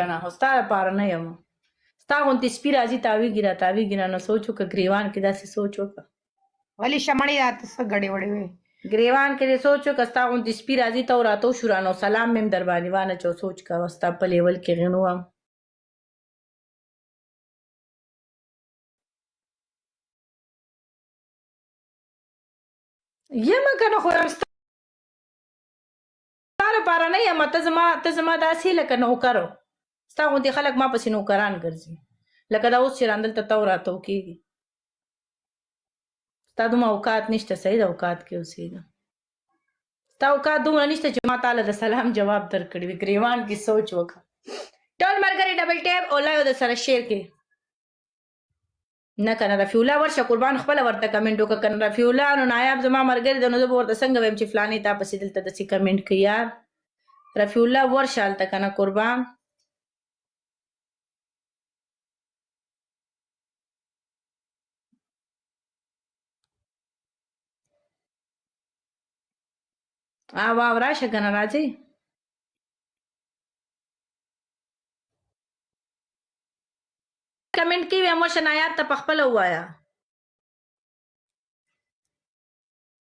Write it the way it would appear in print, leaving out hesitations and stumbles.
کنه خو ستا لپاره نه یم ستا غوندې سپي راځي تاویږي را نو سوچ وکړه ګریوان کې داسې سوچ وکړه ولې شمړې راته څه ګډې وړې وې ګریوان کې دې سوچ وکړه ستا غوندې سپي راځي ته راته شو رانو سلام مې هم در باندې وانهچو سوچ کوه ستا په لیول کې غنو وم یم کنه خو ستا لپاره نه یم ته زما داسې لکه نوکر ستا غوندې خلک ما پسې نوکران ګرځي لکه دا اوس چې راندلته ته راته وکېږي ستا دومره اوقات نشته صحیح د اوقات کې اوسېږه ستا اوقات دومره نشته چې ما تعالی د سلام جواب درکړی وي ګریوان کې سوچ وکړه ټول ملګري ډبل ټیپ او لایو د سره شیر کې نه کنه رفیع الله ورشه قربان خپله ورته کمنټ وکړه کنه رفیع الله نو نایاب زما ملګری دی نو زه به ورته څنګه ویم چې فلانې تا پسې دلته داسې کمنټ کوي یار رفیع الله ورشه هلته کنه قربان واو راشه کنه راځئ کمنټ کې ویم ورشه نایاب ته په خپله ووایه